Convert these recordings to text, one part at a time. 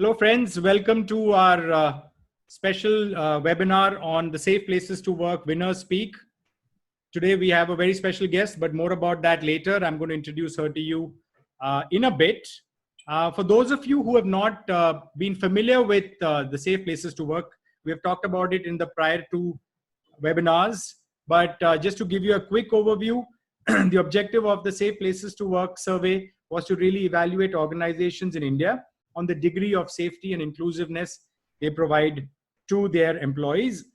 Hello, friends. Welcome to our special webinar on the Safe Places to Work Winners Speak. Today, we have a very special guest, but more about that later. I'm going to introduce her to you in a bit. For those of you who have not been familiar with the Safe Places to Work, we have talked about it in the prior two webinars. But just to give you a quick overview, the objective of the Safe Places to Work survey was to really evaluate organizations in India on the degree of safety and inclusiveness they provide to their employees.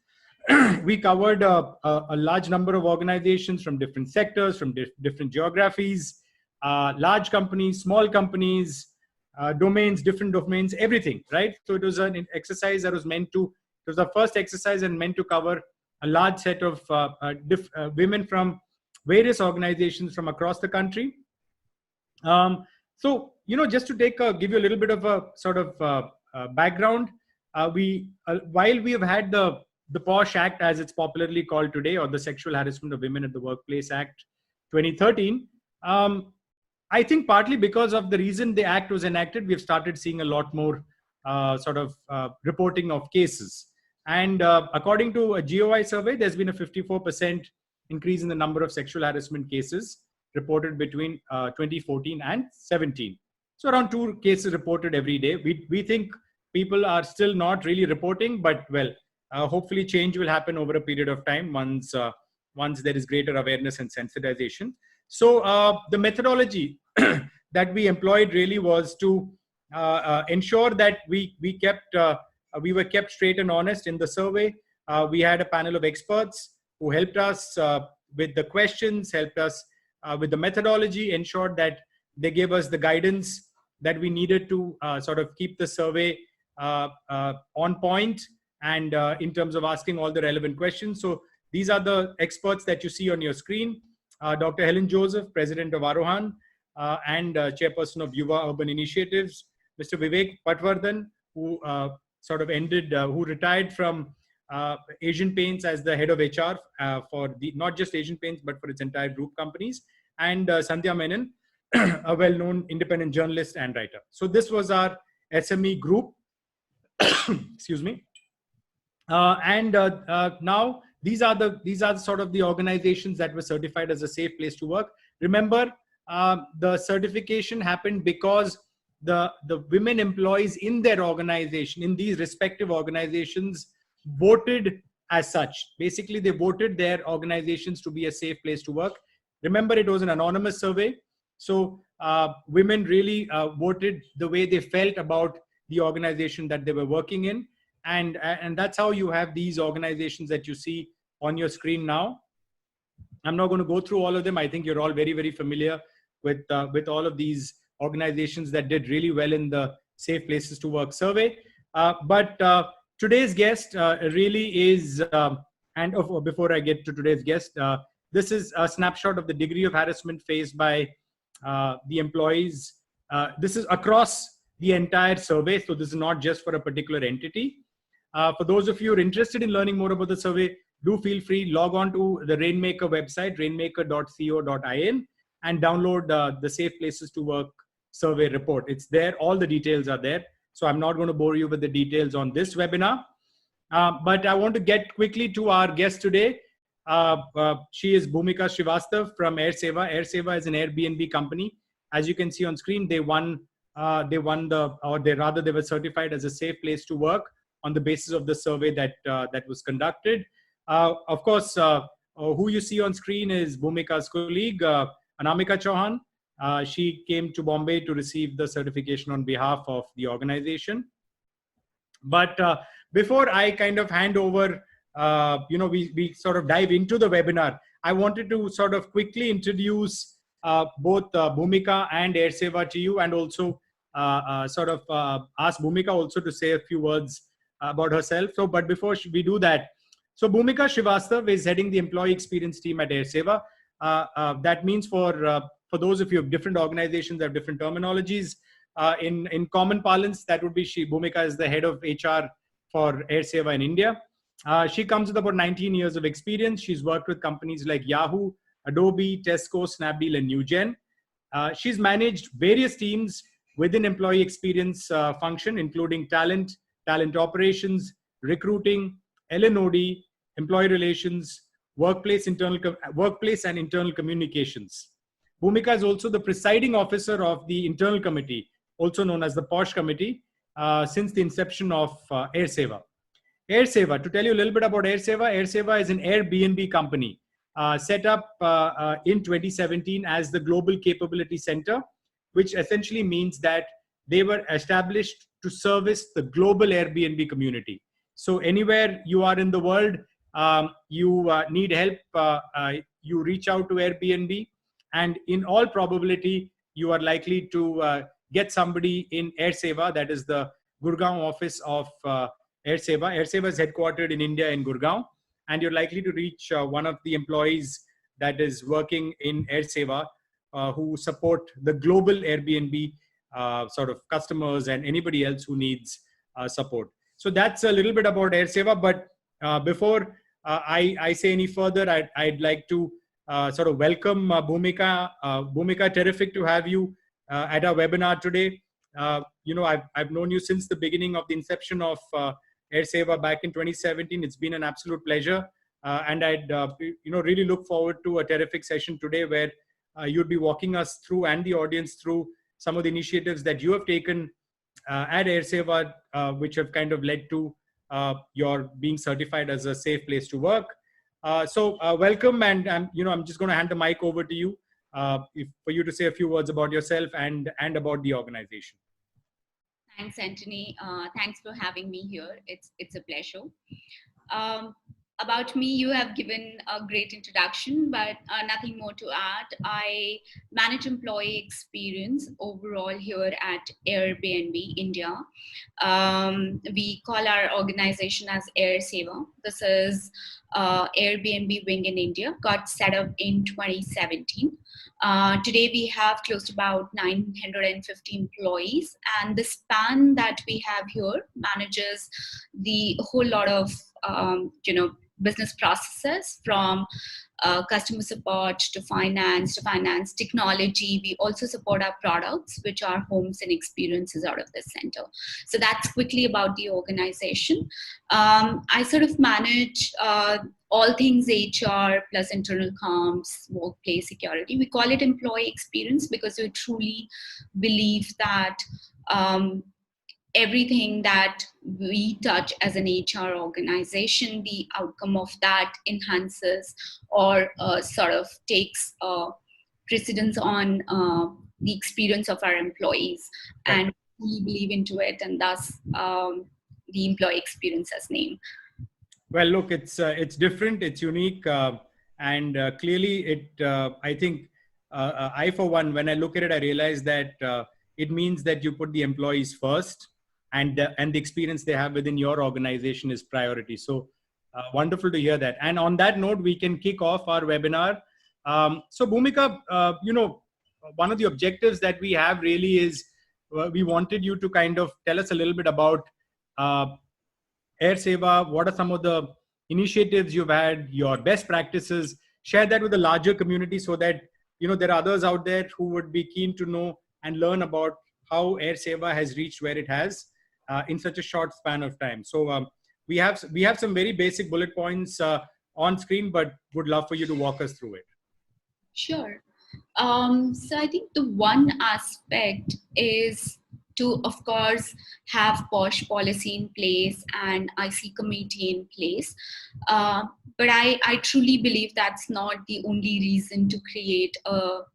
We covered a large number of organizations from different sectors, from different geographies, large companies, small companies, domains, different domains, everything, right? So it was an exercise that was meant to, it was the first exercise and meant to cover a large set of women from various organizations from across the country. So, just to give you a little bit of a sort of background, while we have had the POSH Act, as it's popularly called today, or the Sexual Harassment of Women at the Workplace Act 2013, I think partly because of the reason the act was enacted, we've started seeing a lot more reporting of cases. And according to a GOI survey, there's been a 54% increase in the number of sexual harassment cases reported between 2014 and 17. So around 2 cases reported every day. We think people are still not really reporting, but hopefully change will happen over a period of time once there is greater awareness and sensitization. So the methodology that we employed really was to ensure that we were kept straight and honest in the survey. We had a panel of experts who helped us with the questions, helped us with the methodology, ensured that they gave us the guidance that we needed to sort of keep the survey on point and in terms of asking all the relevant questions. So these are the experts that you see on your screen. Dr. Helen Joseph, President of Arohan and Chairperson of Yuva Urban Initiatives. Mr. Vivek Patwardhan, who who retired from Asian Paints as the head of HR for not just Asian Paints, but for its entire group companies. And Sandhya Menon, a well-known independent journalist and writer. So this was our SME group. Excuse me. Now these are sort of the organizations that were certified as a safe place to work. Remember, the certification happened because the women employees in their organization, in these respective organizations, voted as such. Basically, they voted their organizations to be a safe place to work. Remember, it was an anonymous survey. So women really voted the way they felt about the organization that they were working in. And that's how you have these organizations that you see on your screen now. I'm not going to go through all of them. I think you're all very, very familiar with all of these organizations that did really well in the Safe Places to Work survey. But today's guest really is, before I get to today's guest, this is a snapshot of the degree of harassment faced by the employees. This is across the entire survey, so this is not just for a particular entity. For those of you who are interested in learning more about the survey, do feel free, log on to the Rainmaker website, rainmaker.co.in, and download the Safe Places to Work survey report. It's there, all the details are there. So I'm not going to bore you with the details on this webinar. But I want to get quickly to our guest today. She is Bhumika Srivastav from AirSeva. AirSeva is an Airbnb company. As you can see on screen, they were certified as a safe place to work on the basis of the survey that was conducted. Of course, who you see on screen is Bhumika's colleague, Anamika Chauhan. She came to Bombay to receive the certification on behalf of the organization. But before I kind of hand over, we sort of dive into the webinar, I wanted to sort of quickly introduce both Bhumika and AirSeva to you, and also ask Bhumika also to say a few words about herself. So, but before we do that, so Bhumika Srivastav is heading the employee experience team at AirSeva. That means for those of you of different organizations that have different terminologies, in common parlance, that would be Bhumika is the head of HR for AirSeva in India. She comes with about 19 years of experience. She's worked with companies like Yahoo, Adobe, Tesco, Snapdeal, and Newgen. She's managed various teams within employee experience function, including talent operations, recruiting, L&OD, employee relations, workplace and internal communications. Bhumika is also the presiding officer of the internal committee, also known as the POSH committee, since the inception of AirSeva. AirSeva, to tell you a little bit about AirSeva is an Airbnb company set up in 2017 as the Global Capability Center, which essentially means that they were established to service the global Airbnb community. So anywhere you are in the world, you need help, you reach out to Airbnb, and in all probability, you are likely to get somebody in AirSeva, that is the Gurgaon office of AirSeva. AirSeva is headquartered in India in Gurgaon, and you're likely to reach one of the employees that is working in AirSeva who support the global Airbnb sort of customers and anybody else who needs support. So that's a little bit about AirSeva. But before I say any further, I'd like to sort of welcome Bhumika. Bhumika, terrific to have you at our webinar today. I've known you since the beginning of the inception of AirSeva back in 2017. It's been an absolute pleasure. And I'd really look forward to a terrific session today where you'd be walking us through and the audience through some of the initiatives that you have taken at AirSeva, which have kind of led to your being certified as a safe place to work. So welcome, and I'm just going to hand the mic over to you for you to say a few words about yourself and about the organization. Thanks, Anthony. Thanks for having me here. It's a pleasure. About me, you have given a great introduction, but nothing more to add. I manage employee experience overall here at Airbnb India. We call our organization as AirSeva. This is Airbnb wing in India, got set up in 2017. Today we have close to about 950 employees, and the span that we have here manages the whole lot of business processes, from customer support to finance technology. We also support our products, which are homes and experiences out of this center. So that's quickly about the organization. I sort of manage all things HR plus internal comms, workplace security. We call it employee experience because we truly believe that everything that we touch as an HR organization, the outcome of that enhances or sort of takes precedence on the experience of our employees. Right. And we believe into it, and thus the employee experience as name. Well, look, it's different, it's unique, and clearly it, I think, I for one, when I look at it, I realize that it means that you put the employees first, and the experience they have within your organization is priority. So wonderful to hear that. And on that note, we can kick off our webinar. So Bhumika, one of the objectives that we have really is we wanted you to kind of tell us a little bit about AirSeva. What are some of the initiatives you've had, your best practices? Share that with the larger community so that there are others out there who would be keen to know and learn about how AirSeva has reached where it has in such a short span of time. So we have some very basic bullet points on screen, but would love for you to walk us through it. Sure. So I think the one aspect is to, of course, have POSH policy in place and IC committee in place. But I truly believe that's not the only reason to create or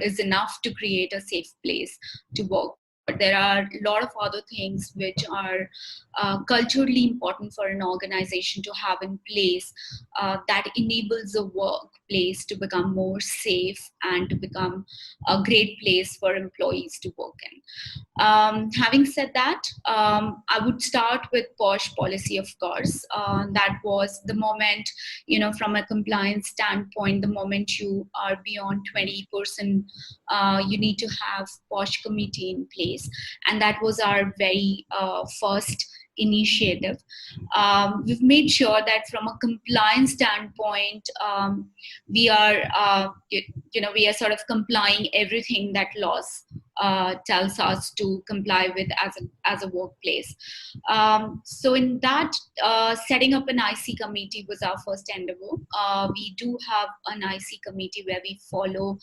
is enough to create a safe place to work. But there are a lot of other things which are culturally important for an organization to have in place that enables the workplace to become more safe and to become a great place for employees to work in. Having said that, I would start with POSH policy, of course. That was the moment, from a compliance standpoint, the moment you are beyond 20%, you need to have POSH committee in place. And that was our very first initiative. We've made sure that from a compliance standpoint, we are, we are sort of complying everything that laws tells us to comply with as a workplace. So in that, setting up an IC committee was our first endeavor. We do have an IC committee where we follow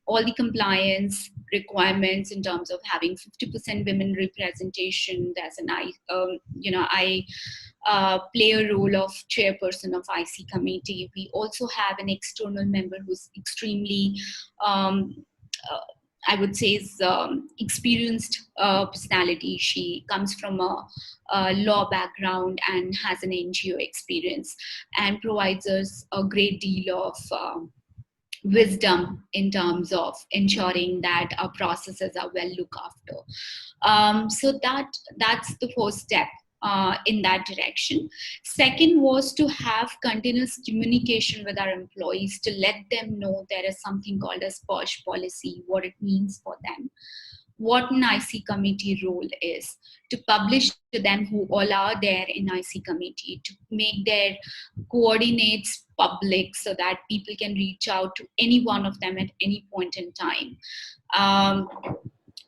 all the compliance requirements in terms of having 50% women representation. There's an I play a role of chairperson of IC committee. We also have an external member who's extremely I would say is experienced personality. She comes from a law background and has an NGO experience, and provides us a great deal of wisdom in terms of ensuring that our processes are well looked after. So that's the first step in that direction. Second was to have continuous communication with our employees to let them know there is something called as POSH policy, what it means for them, what an IC committee role is, to publish to them who all are there in IC committee, to make their coordinates public so that people can reach out to any one of them at any point in time.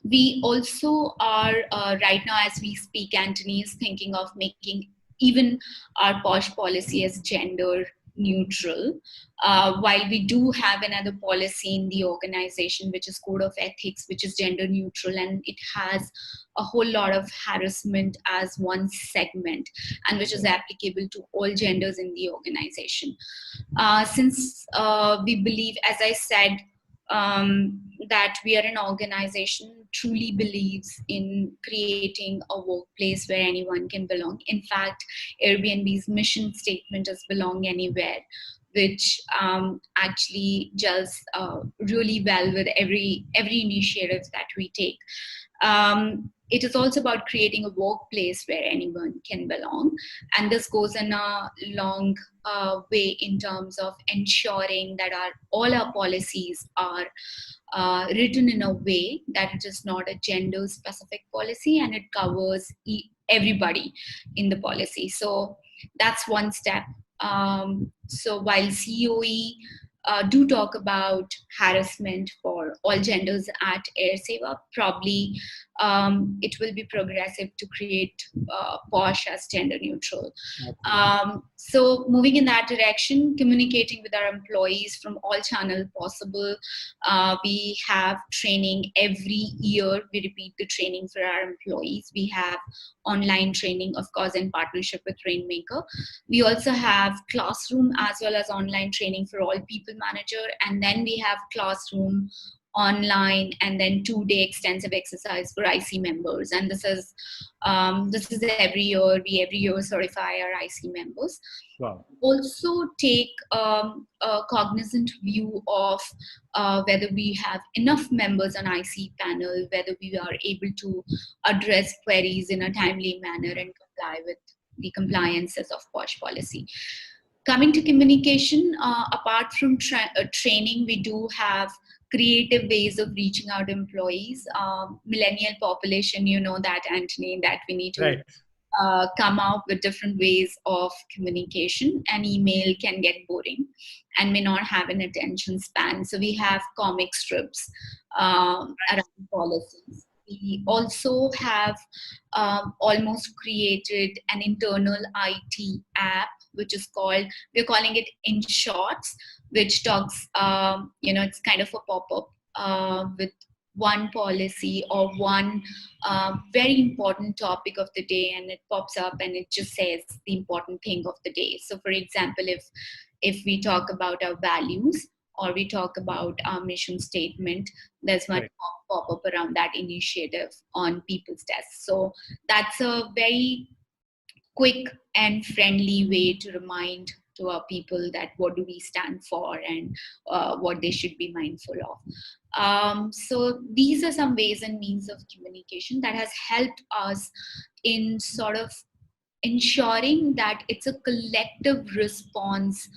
We also are, right now as we speak, Anthony is thinking of making even our POSH policy as gender neutral. While we do have another policy in the organization, which is Code of Ethics, which is gender neutral, and it has a whole lot of harassment as one segment, and which is applicable to all genders in the organization. Since we believe, as I said, that we are an organization truly believes in creating a workplace where anyone can belong. In fact, Airbnb's mission statement is belong anywhere, which actually gels really well with every initiative that we take. It is also about creating a workplace where anyone can belong. And this goes in a long way in terms of ensuring that all our policies are written in a way that it is not a gender specific policy and it covers everybody in the policy. So that's one step. So while COE do talk about harassment for all genders at AirSeva, probably it will be progressive to create POSH as gender neutral. So moving in that direction, communicating with our employees from all channels possible. We have training every year. We repeat the training for our employees. We have online training, of course, in partnership with Rainmaker. We also have classroom as well as online training for all people manager. And then we have classroom, online, and then 2-day extensive exercise for IC members. And this is every year. We every year certify our IC members. Wow. Also take a cognizant view of whether we have enough members on IC panel, whether we are able to address queries in a timely manner and comply with the compliances of POSH policy. Coming to communication, apart from training, we do have creative ways of reaching out to employees. Millennial population, you know that, Anthony, that we need to come up with different ways of communication. An email can get boring and may not have an attention span. So we have comic strips around policies. We also have almost created an internal IT app, which is we're calling it In Shorts, which talks, it's kind of a pop-up with one policy or one very important topic of the day, and it pops up and it just says the important thing of the day. So for example, if we talk about our values or we talk about our mission statement, there's one pop-up around that initiative on people's desks. So that's a very quick and friendly way to remind to our people that what do we stand for and what they should be mindful of. So these are some ways and means of communication that has helped us in sort of ensuring that it's a collective response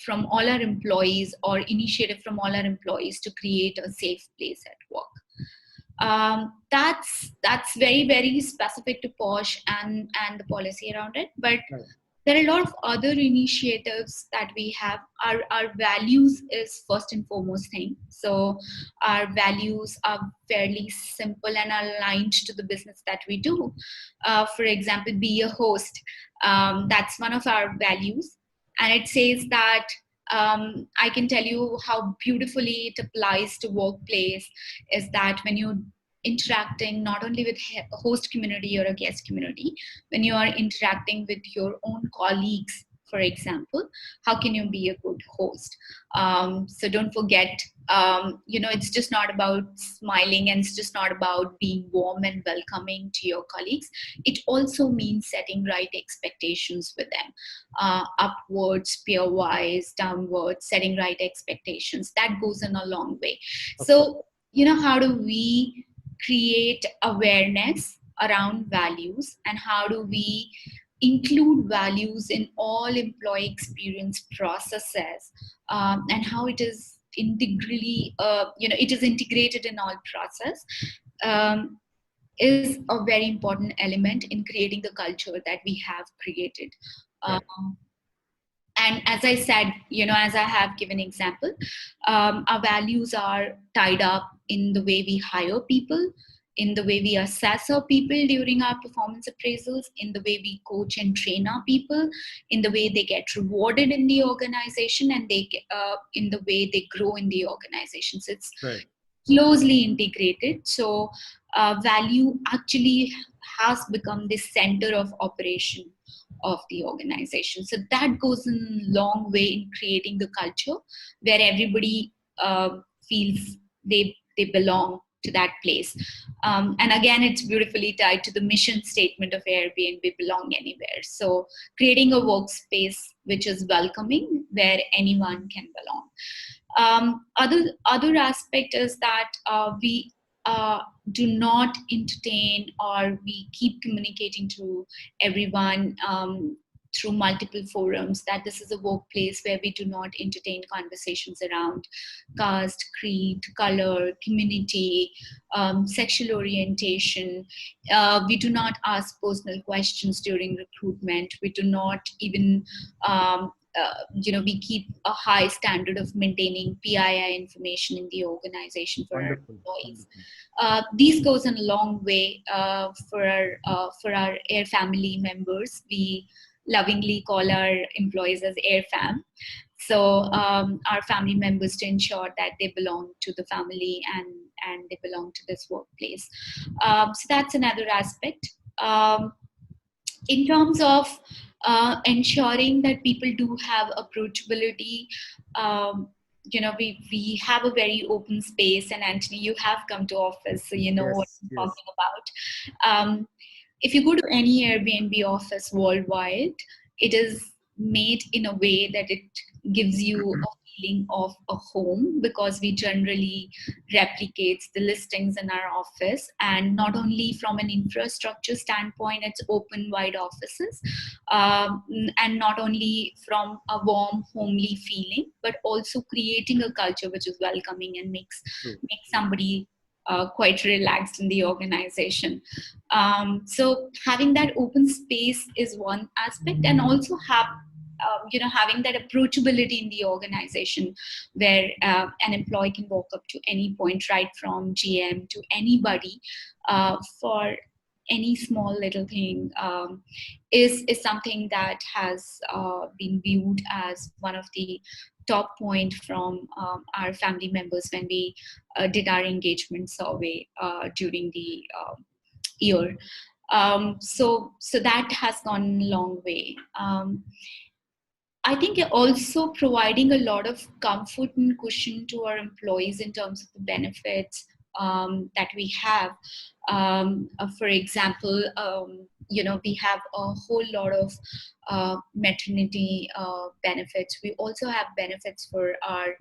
from all our employees or initiative from all our employees to create a safe place at work. That's very, very specific to POSH and the policy around it. But There are a lot of other initiatives that we have. Our values is first and foremost thing. So our values are fairly simple and aligned to the business that we do. For example, be a host. That's one of our values. And it says that I can tell you how beautifully it applies to workplace is that when you interacting not only with a host community or a guest community, when you are interacting with your own colleagues, for example, how can you be a good host? So don't forget, it's just not about smiling, and it's just not about being warm and welcoming to your colleagues. It also means setting right expectations with them, upwards, peer wise, downwards, setting right expectations. That goes in a long way. So, how do we create awareness around values, and how do we include values in all employee experience processes, and how it is integrally it is integrated in all process, um, is a very important element in creating the culture that we have created. Right. And as I said, as I have given example, our values are tied up in the way we hire people, in the way we assess our people during our performance appraisals, in the way we coach and train our people, in the way they get rewarded in the organization, and in the way they grow in the organization. So it's Right. closely integrated. So value actually has become the center of operation of the organization. So that goes a long way in creating the culture where everybody feels they belong to that place. And again, it's beautifully tied to the mission statement of Airbnb, belong anywhere. So creating a workspace which is welcoming, where anyone can belong. Other aspect is that we do not entertain, or we keep communicating to everyone through multiple forums, that this is a workplace where we do not entertain conversations around caste, creed, color, community, sexual orientation. We do not ask personal questions during recruitment. We do not even we keep a high standard of maintaining PII information in the organization for our employees. These goes a long way for our Air family members. We lovingly call our employees as Air Fam. So our family members, to ensure that they belong to the family and they belong to this workplace. So that's another aspect. In terms of ensuring that people do have approachability, we have a very open space, and Anthony, you have come to office, so you know what I'm talking about. If you go to any Airbnb office worldwide, it is made in a way that it gives you a feeling of a home, because we generally replicates the listings in our office. And not only from an infrastructure standpoint, it's open wide offices, and not only from a warm homely feeling, but also creating a culture which is welcoming and makes somebody quite relaxed in the organization. So having that open space is one aspect, and also having that approachability in the organization, where an employee can walk up to any point, right from GM to anybody, for any small little thing, is something that has been viewed as one of the top point from our family members when we did our engagement survey during the year. So that has gone a long way. I think also providing a lot of comfort and cushion to our employees in terms of the benefits that we have. For example, we have a whole lot of maternity benefits. We also have benefits for our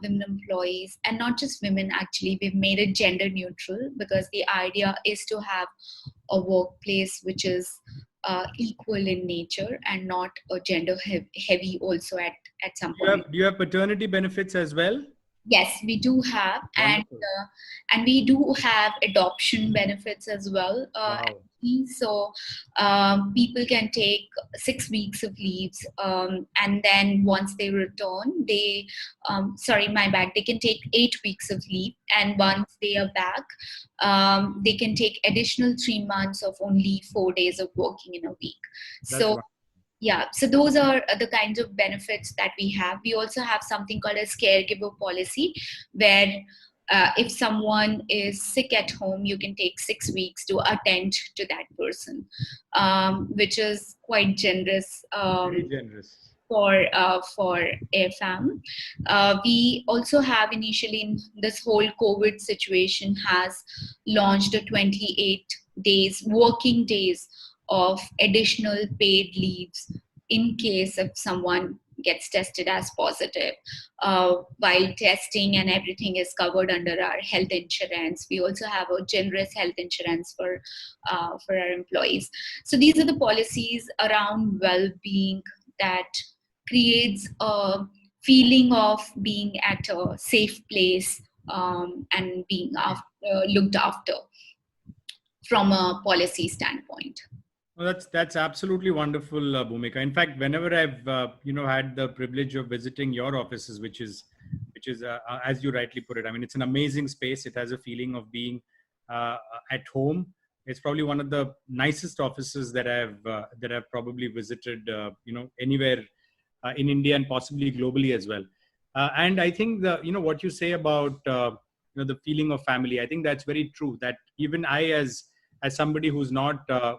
women employees, and not just women. Actually, we've made it gender neutral, because the idea is to have a workplace which is equal in nature and not a gender heavy also at some point. Do you have paternity benefits as well? Yes, we do have, Wonderful. and we do have adoption benefits as well. Wow. So people can take 6 weeks of leaves, and then once they return, sorry, my bad. They can take 8 weeks of leave, and once they are back, they can take additional 3 months of only 4 days of working in a week. That's So yeah, so those are the kinds of benefits that we have. We also have something called as caregiver policy, where if someone is sick at home, you can take 6 weeks to attend to that person, which is quite generous very generous. for AirFam. We also have initially in this whole COVID situation has launched a 28 days working days of additional paid leaves in case if someone gets tested as positive. While testing and everything is covered under our health insurance, we also have a generous health insurance for our employees. So these are the policies around well-being that creates a feeling of being at a safe place, and being looked after from a policy standpoint. Well, that's absolutely wonderful, Bhumika. In fact, whenever I've had the privilege of visiting your offices, which is as you rightly put it, I mean, it's an amazing space. It has a feeling of being uh, at home. It's probably one of the nicest offices that I've probably visited, anywhere in India and possibly globally as well. And I think what you say about the feeling of family, I think that's very true. That even I, as somebody who's not a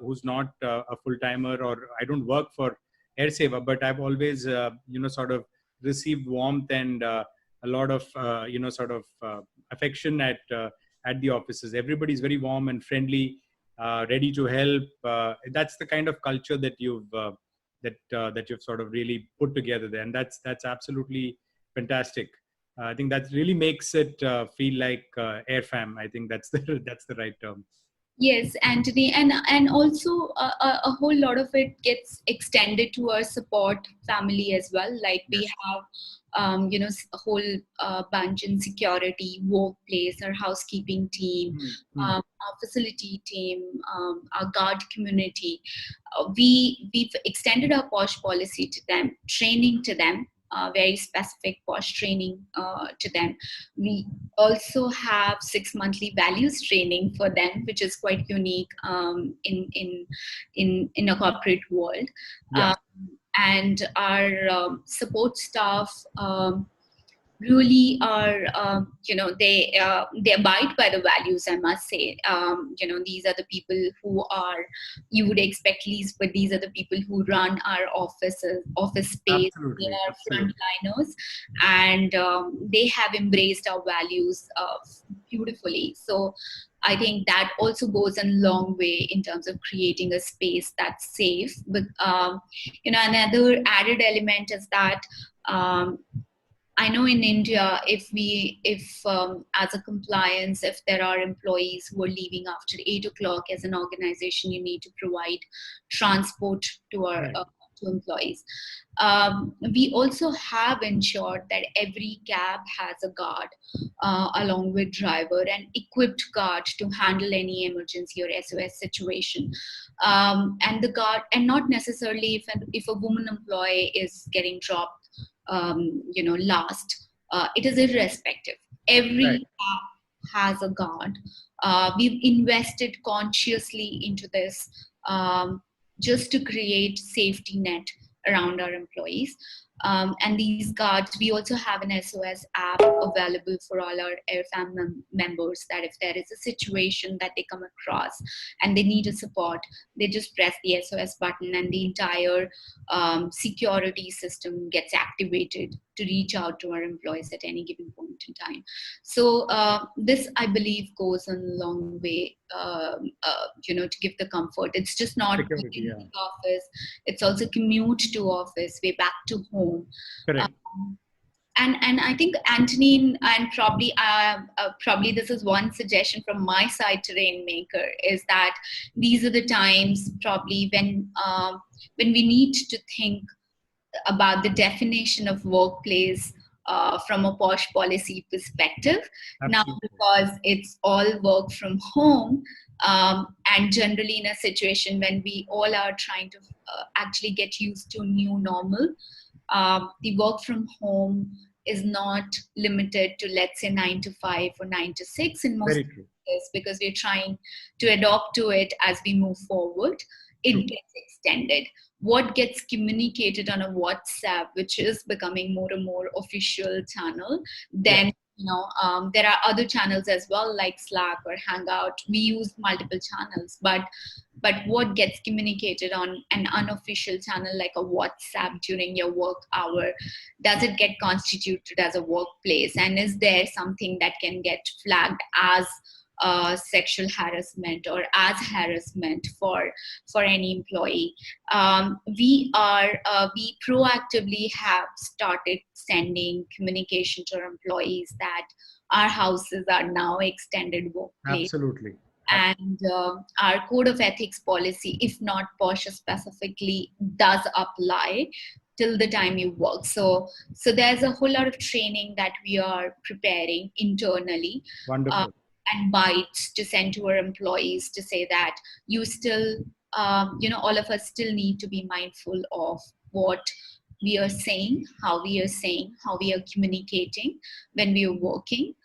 full timer, or I don't work for AirSeva, but I've always sort of received warmth and a lot of affection at the offices. Everybody's very warm and friendly, ready to help. That's the kind of culture that you've sort of really put together there, and that's absolutely fantastic. I think that really makes it feel like AirFam. I think that's the that's the right term. Yes, Anthony, and also a whole lot of it gets extended to our support family as well. Like we Yes. have, a whole bunch in security, workplace, our housekeeping team, Mm. our facility team, our guard community. We've extended our POSH policy to them, training to them. Very specific POSH training to them. We also have 6 monthly values training for them, which is quite unique in a corporate world. Yeah. And our support staff really are, they abide by the values, I must say. These are the people who are, you would expect least, but these are the people who run our office space. They Absolutely. are Absolutely. frontliners, and they have embraced our values beautifully. So I think that also goes a long way in terms of creating a space that's safe. But another added element is that I know in India, if as a compliance, if there are employees who are leaving after 8 o'clock, as an organization, you need to provide transport to our Right. to employees. We also have ensured that every cab has a guard along with driver and equipped guard to handle any emergency or SOS situation. And the guard, and not necessarily if a woman employee is getting dropped last. It is irrespective. Right. Every app has a guard. We've invested consciously into this, just to create safety net around our employees. And these guards, we also have an SOS app available for all our AirFam members, that if there is a situation that they come across and they need a support, they just press the SOS button and the entire security system gets activated to reach out to our employees at any given point in time. So this, I believe, goes a long way, to give the comfort. It's just not Security. in Yeah. the office, it's also commute to office, way back to home. Correct. And I think Anthony, and probably this is one suggestion from my side to Rainmaker, is that these are the times probably when we need to think about the definition of workplace from a posh policy perspective. Now, Absolutely. because it's all work from home, and generally in a situation when we all are trying to actually get used to new normal, the work from home is not limited to, let's say, 9 to 5 or 9 to 6 in most Very true. cases, because we're trying to adopt to it as we move forward. It True. gets extended. What gets communicated on a WhatsApp, which is becoming more and more official channel, then there are other channels as well, like Slack or Hangout. We use multiple channels, but what gets communicated on an unofficial channel like a WhatsApp during your work hour, does it get constituted as a workplace, and is there something that can get flagged as sexual harassment or as harassment for any employee? We proactively have started sending communication to our employees that our houses are now extended workplace. Absolutely. And our code of ethics policy, if not Porsche specifically, does apply till the time you work. So there's a whole lot of training that we are preparing internally. Wonderful. And bites to send to our employees to say that you still, all of us still need to be mindful of what we are saying, how we are communicating when we are working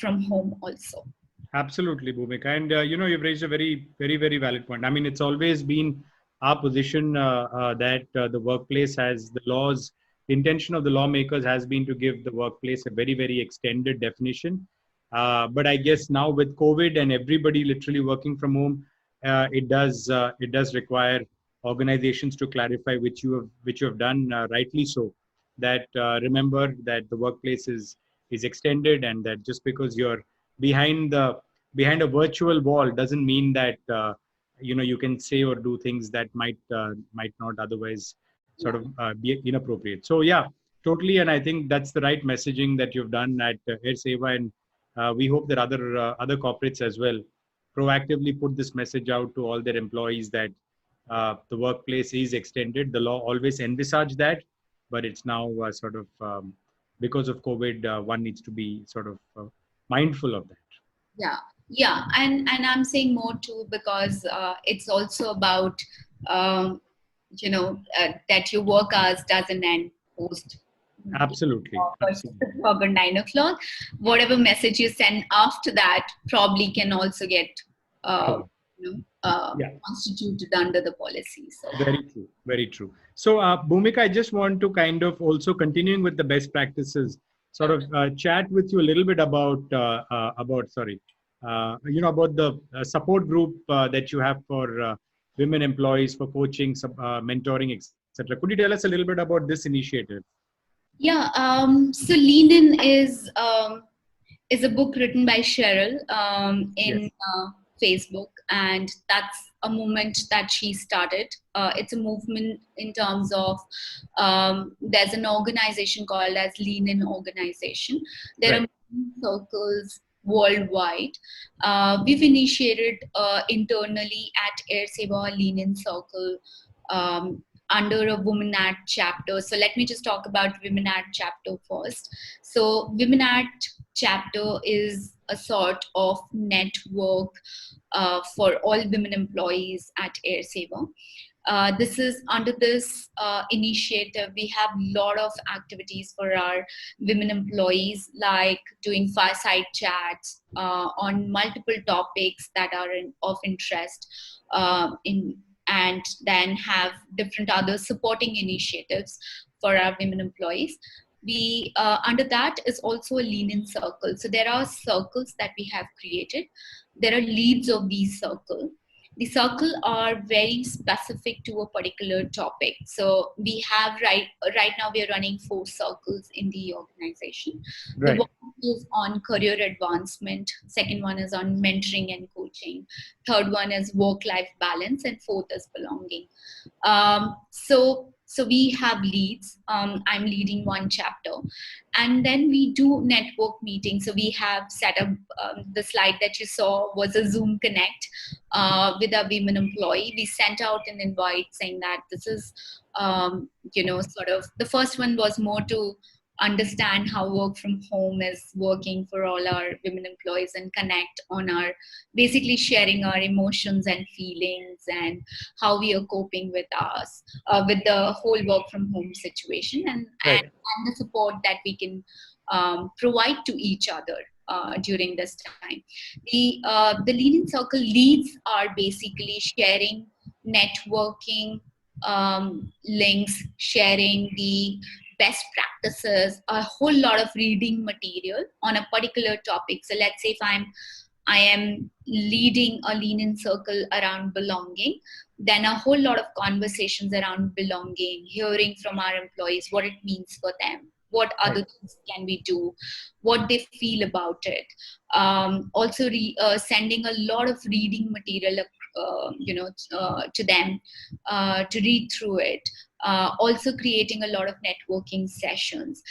from home also. Absolutely, Bhumika. And, you've raised a very, very, very valid point. I mean, it's always been our position that the workplace has the laws, the intention of the lawmakers has been to give the workplace a very, very extended definition. But I guess now with COVID and everybody literally working from home, it does require organizations to clarify, which you have done rightly so. That remember that the workplace is extended, and that just because you're behind a virtual wall doesn't mean that you can say or do things that might not otherwise sort of be inappropriate. So yeah, totally, and I think that's the right messaging that you've done at AirSeva, and we hope that other corporates as well proactively put this message out to all their employees that the workplace is extended. The law always envisaged that, but it's now sort of because of COVID, one needs to be sort of mindful of that. Yeah, and I'm saying more too because it's also about that your work hours doesn't end post. Absolutely. Over 9 o'clock. Whatever message you send after that probably can also get constituted under the policy. So. Very true. Very true. So, Bhumika, I just want to kind of also continuing with the best practices, sort of chat with you a little bit about the support group that you have for women employees, for coaching, mentoring, etc. Could you tell us a little bit about this initiative? Yeah. So Lean In is a book written by Cheryl in Facebook, and that's a movement that she started. It's a movement in terms of there's an organization called as Lean In Organization. There are circles worldwide. We've initiated internally at AirSeva Lean In Circle under a Women Act chapter. So let me just talk about Women Act chapter first. So Women Act chapter is a sort of network for all women employees at AirSeva. This is under this initiative, we have a lot of activities for our women employees, like doing fireside chats on multiple topics that are of interest and then have different other supporting initiatives for our women employees. We under that is also a Lean In circle. So there are circles that we have created. There are leads of these circles. The circle are very specific to a particular topic. So we have right now we are running 4 circles in the organization. Right. The one is on career advancement. Second one is on mentoring and coaching. Third one is work-life balance, and fourth is belonging. So we have leads. I'm leading one chapter, and then we do network meetings. So we have set up the slide that you saw was a Zoom Connect with our women employee. We sent out an invite saying that this is, sort of the first one was more to understand how work from home is working for all our women employees and connect on our basically sharing our emotions and feelings and how we are coping with us with the whole work from home situation Right. and the support that we can provide to each other during this time. The Lean in Circle leads are basically sharing, networking, links, sharing the best practices, a whole lot of reading material on a particular topic. So let's say if I am leading a Lean in Circle around belonging, then a whole lot of conversations around belonging, hearing from our employees what it means for them, what other things can we do, what they feel about it. Also sending a lot of reading material to them to read through it. Also creating a lot of networking sessions.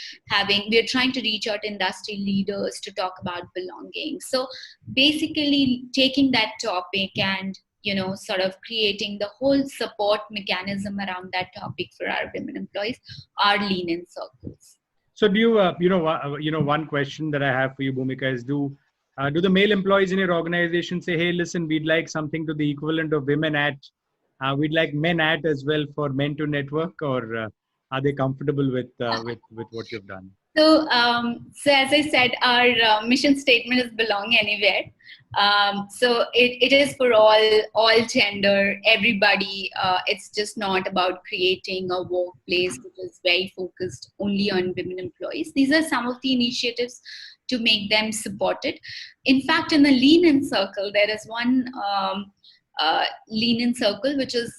We're trying to reach out industry leaders to talk about belonging. So basically taking that topic and sort of creating the whole support mechanism around that topic for our women employees are Lean in Circles. So do you, one question that I have for you, Bhumika, is do the male employees in your organization say, hey, listen, we'd like something to the equivalent of women at, we'd like men at as well for men to network, or are they comfortable with what you've done? So as I said, our mission statement is belong anywhere. So it is for all gender, everybody. It's just not about creating a workplace which is very focused only on women employees. These are some of the initiatives to make them supported. In fact, in the Lean in Circle, there is one Lean in Circle, which is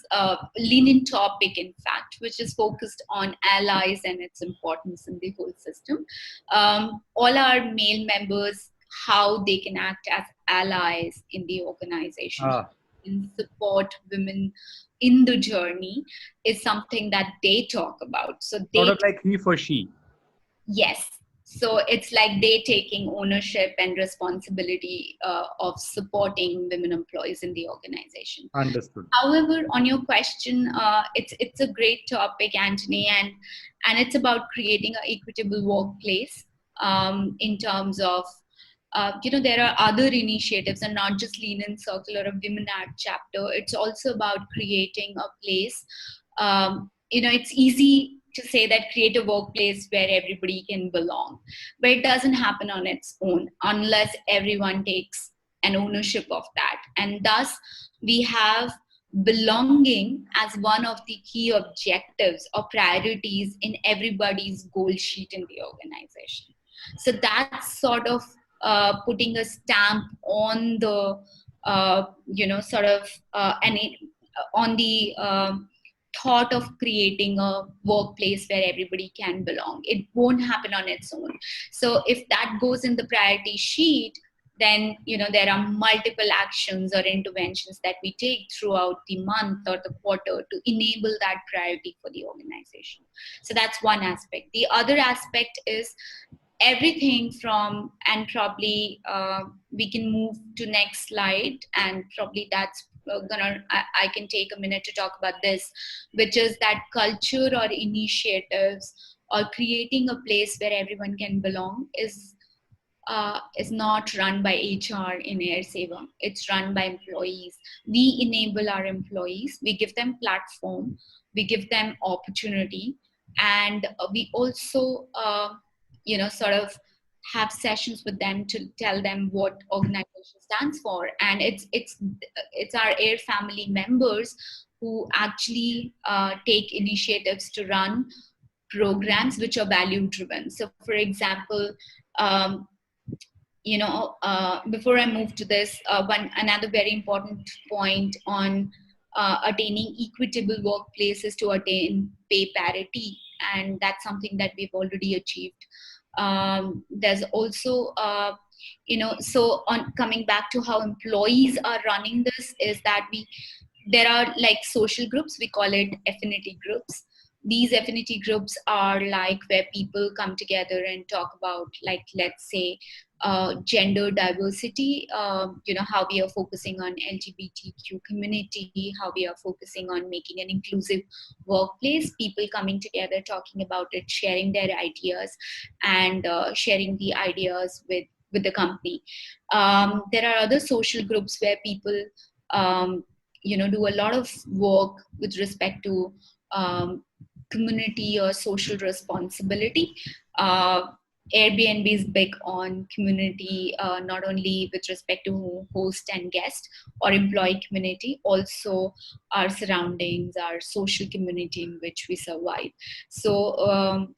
Lean in topic, in fact, which is focused on allies and its importance in the whole system. All our male members, how they can act as allies in the organization and support women in the journey is something that they talk about. So they sort of like he for she. Yes. So it's like they taking ownership and responsibility of supporting women employees in the organization. Understood. However, on your question, it's a great topic, Anthony, and it's about creating an equitable workplace in terms of, there are other initiatives and not just Lean in Circle or a Women Act chapter. It's also about creating a place. It's easy to say that create a workplace where everybody can belong, but it doesn't happen on its own unless everyone takes an ownership of that. And thus we have belonging as one of the key objectives or priorities in everybody's goal sheet in the organization. So that's sort of putting a stamp on the on the thought of creating a workplace where everybody can belong. It won't happen on its own. So if that goes in the priority sheet, then there are multiple actions or interventions that we take throughout the month or the quarter to enable that priority for the organization. So that's one aspect. The other aspect is everything from, and probably we can move to next slide, and probably that's I can take a minute to talk about this, which is that culture or initiatives or creating a place where everyone can belong is not run by HR in AirSeva. It's run by employees. We enable our employees. We give them platform. We give them opportunity, and we also sort of have sessions with them to tell them what organization stands for. And it's our Air family members who actually take initiatives to run programs which are value driven. So for example, before I move to this, another very important point on attaining equitable workplaces to attain pay parity, and that's something that we've already achieved. There's also, so on coming back to how employees are running this, is that there are like social groups, we call it affinity groups. These affinity groups are like where people come together and talk about, like, let's say, gender diversity, how we are focusing on LGBTQ community, how we are focusing on making an inclusive workplace, people coming together, talking about it, sharing their ideas, and sharing the ideas with the company. There are other social groups where people, do a lot of work with respect to community or social responsibility. Airbnb is big on community, not only with respect to host and guest or employee community, also our surroundings, our social community in which we survive. So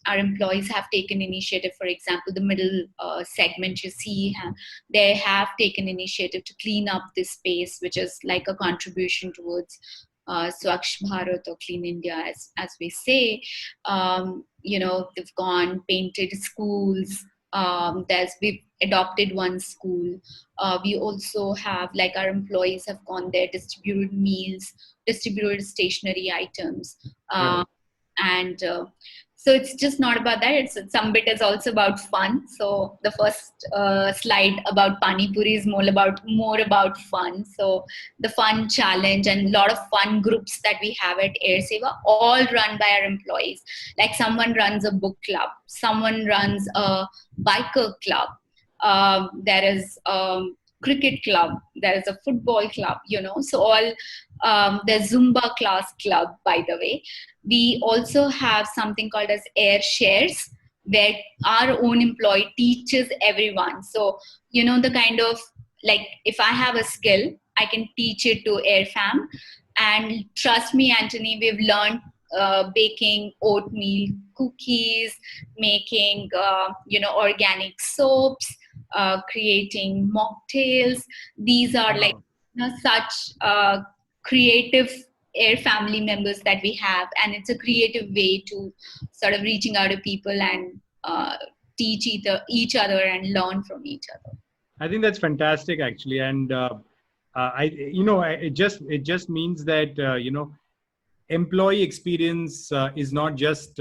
our employees have taken initiative. For example, the middle segment you see, they have taken initiative to clean up this space, which is like a contribution towards Swachh Bharat or Clean India, as we say. They've gone, painted schools. We've adopted one school. We also have, like, our employees have gone there, distributed meals, distributed stationery items, and so it's just not about that. It's some bit is also about fun. So the first slide about Pani Puri is more about fun. So the fun challenge and a lot of fun groups that we have at AirSeva, all run by our employees. Like, someone runs a book club, someone runs a biker club. There is cricket club, there is a football club, so all the Zumba class club, by the way. We also have something called as Air Shares, where our own employee teaches everyone. So, the kind of, like, if I have a skill, I can teach it to AirFam. And trust me, Anthony, we've learned baking oatmeal cookies, making, organic soaps, creating mocktails. These are like such creative Air family members that we have, and it's a creative way to sort of reaching out to people and teach each other and learn from each other. I think that's fantastic, actually, and it just means that employee experience is not just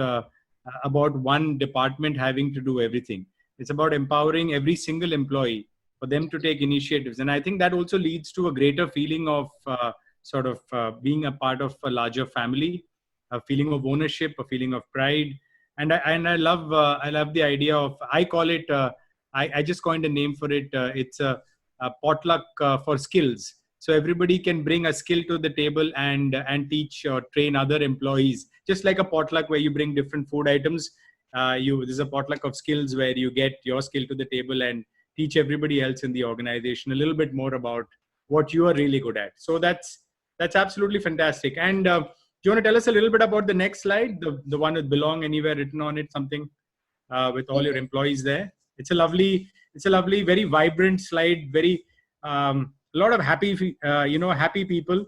about one department having to do everything. It's about empowering every single employee for them to take initiatives, and I think that also leads to a greater feeling of being a part of a larger family, a feeling of ownership, a feeling of pride. And I love the idea of, I call it, I just coined a name for it. It's a potluck for skills. So everybody can bring a skill to the table and teach or train other employees, just like a potluck where you bring different food items. There's a potluck of skills where you get your skill to the table and teach everybody else in the organization a little bit more about what you are really good at. So that's absolutely fantastic. And do you want to tell us a little bit about the next slide, the one with Belong Anywhere written on it, something with all your employees there? It's a lovely, very vibrant slide, very a lot of happy, happy people.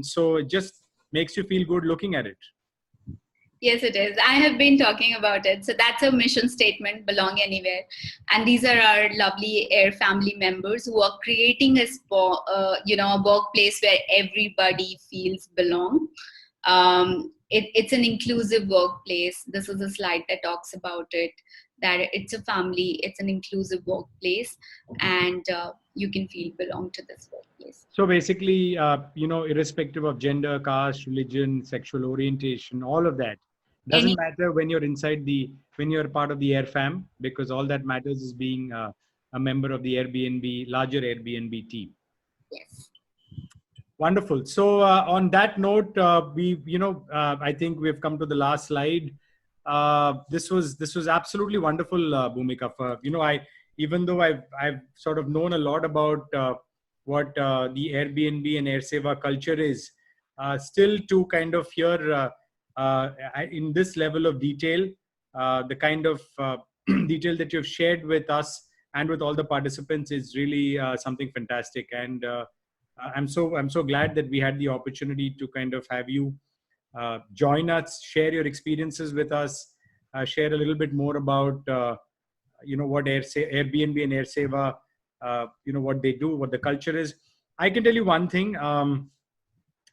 So it just makes you feel good looking at it. Yes, it is. I have been talking about it. So that's a mission statement, Belong Anywhere. And these are our lovely Air family members who are creating a workplace where everybody feels belong. It's an inclusive workplace. This is a slide that talks about it, that it's a family, it's an inclusive workplace, and you can feel belong to this workplace. So basically, irrespective of gender, caste, religion, sexual orientation, all of that, doesn't matter when you're when you're part of the Air fam, because all that matters is being a member of the larger Airbnb team. Yes. Wonderful. So on that note, I think we've come to the last slide. This was absolutely wonderful, Bhumika. Even though I've sort of known a lot about what the Airbnb and AirSeva culture is, still to kind of hear in this level of detail, the kind of detail that you've shared with us and with all the participants is really something fantastic. And I'm so glad that we had the opportunity to kind of have you join us, share your experiences with us, share a little bit more about what Airbnb and AirSeva, what they do, what the culture is. I can tell you one thing.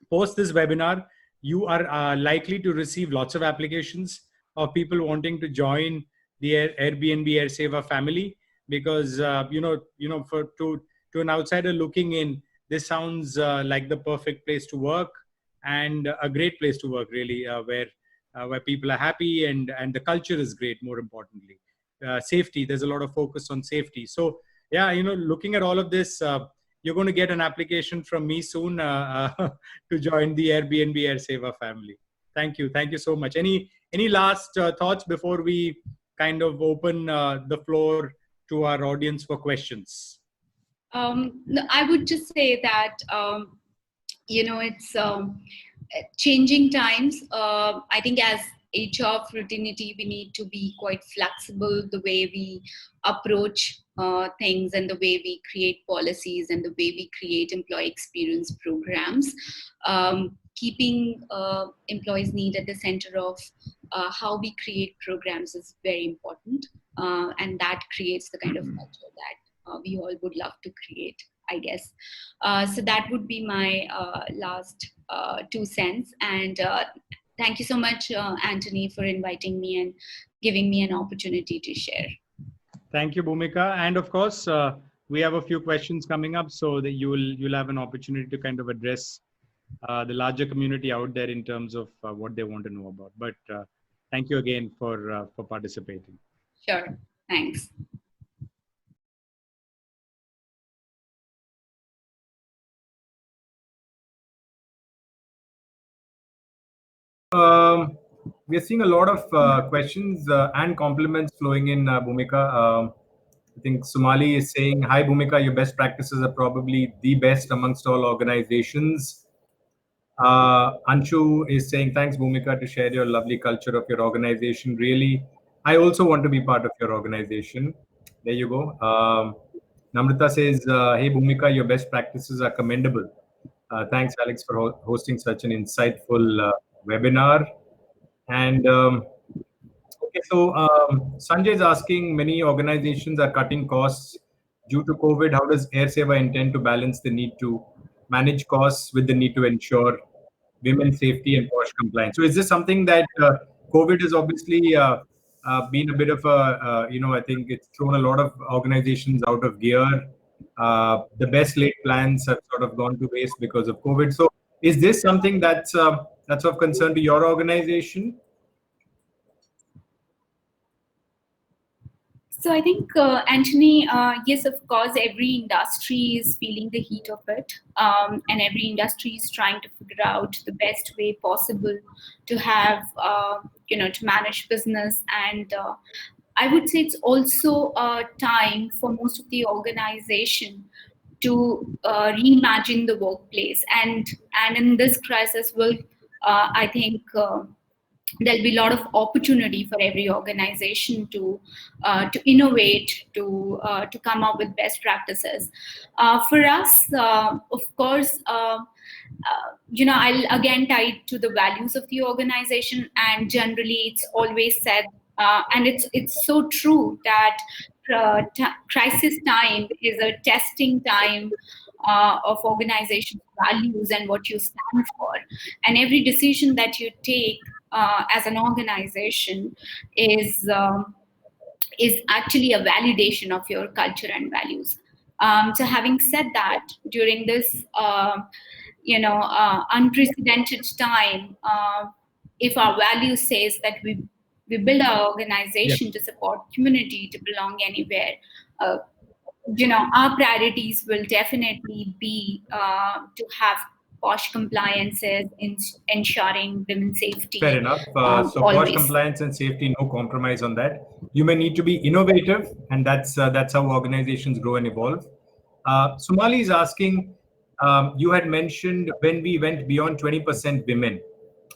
Post this webinar, you are likely to receive lots of applications of people wanting to join the Airbnb AirSeva family. because for to an outsider looking in, this sounds like the perfect place to work, and a great place to work, really, where people are happy, and the culture is great. More importantly, safety. There's a lot of focus on safety. So yeah, looking at all of this, you're going to get an application from me soon to join the Airbnb AirSeva family. Thank you so much. Any last thoughts before we kind of open the floor to our audience for questions? No, I would just say that it's changing times. I think as HR fraternity, we need to be quite flexible the way we approach things, and the way we create policies, and the way we create employee experience programs. Keeping employees' need at the center of how we create programs is very important, and that creates the kind of culture that we all would love to create, I guess. So that would be my last 2 cents. And thank you so much, Anthony, for inviting me and giving me an opportunity to share. Thank you, Bhumika. And of course, we have a few questions coming up, so that you'll have an opportunity to kind of address the larger community out there in terms of what they want to know about. But thank you again for participating. Sure. Thanks. We are seeing a lot of questions and compliments flowing in, Bhumika. I think Somali is saying, hi, Bhumika, your best practices are probably the best amongst all organizations. Anshu is saying, thanks, Bhumika, to share your lovely culture of your organization. Really, I also want to be part of your organization. There you go. Namrata says, hey, Bhumika, your best practices are commendable. Thanks, Alex, for hosting such an insightful webinar. And okay, so Sanjay is asking, many organizations are cutting costs due to COVID. How does AirSeva intend to balance the need to manage costs with the need to ensure women's safety and POSH compliance? So is this something that COVID has obviously been a bit of a, I think it's thrown a lot of organizations out of gear. The best laid plans have sort of gone to waste because of COVID. So is this something that's of concern to your organization? So I think, Anthony, yes, of course, every industry is feeling the heat of it, and every industry is trying to figure out the best way possible to have, to manage business. And I would say it's also a time for most of the organization to reimagine the workplace. And in this crisis, I think there'll be a lot of opportunity for every organization to innovate, to come up with best practices. For us, of course, I'll again tie it to the values of the organization, and generally it's always said, and it's so true that crisis time is a testing time of organization's values and what you stand for, and every decision that you take as an organization is actually a validation of your culture and values. So having said that, during this unprecedented time, if our value says that we build our organization to support community, to belong anywhere, our priorities will definitely be to have POSH compliances, in ensuring women's safety. Fair enough. So POSH compliance and safety, no compromise on that. You may need to be innovative, and that's how organizations grow and evolve. Somali is asking, you had mentioned when we went beyond 20% women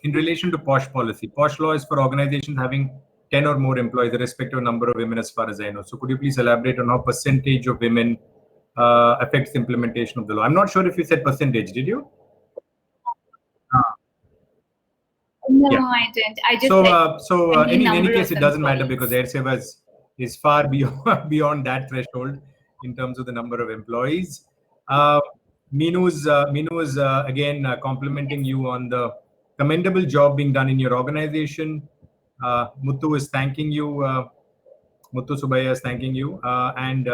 in relation to POSH policy. POSH law is for organizations having 10 or more employees, irrespective of number of women, as far as I know. So could you please elaborate on how percentage of women affects the implementation of the law? I'm not sure if you said percentage, did you? No, yeah. I didn't. I just in any case, it doesn't matter, because AirSeva is far beyond that threshold in terms of the number of employees. Minu is again complimenting you on the commendable job being done in your organization. Muthu is thanking you Muthu Subaya is thanking you. And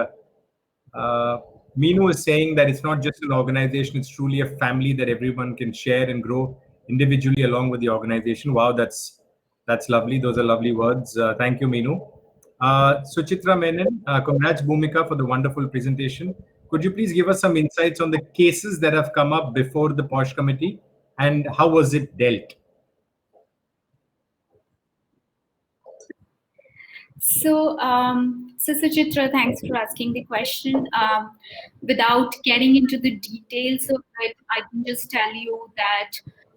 Meenu is saying that it's not just an organization, it's truly a family that everyone can share and grow individually along with the organization. Wow, that's lovely. Those are lovely words. Thank you, Meenu. Suchitra Menon, congrats Bhumika for the wonderful presentation. Could you please give us some insights on the cases that have come up before the POSH committee and how was it dealt? So, Suchitra, thanks for asking the question. Without getting into the details of it, I can just tell you that,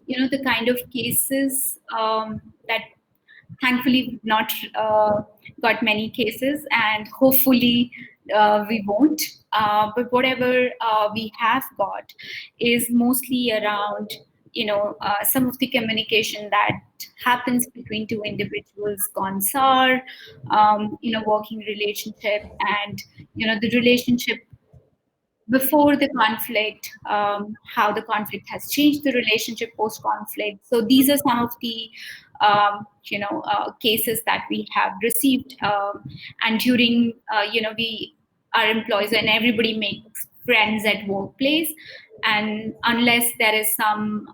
the kind of cases that thankfully we've not got many cases, and hopefully we won't. But whatever we have got is mostly around, some of the communication that happens between two individuals gone sour, working relationship, and the relationship before the conflict, how the conflict has changed the relationship post-conflict. So these are some of the cases that we have received, and during we are employees and everybody makes friends at workplace, and unless there is some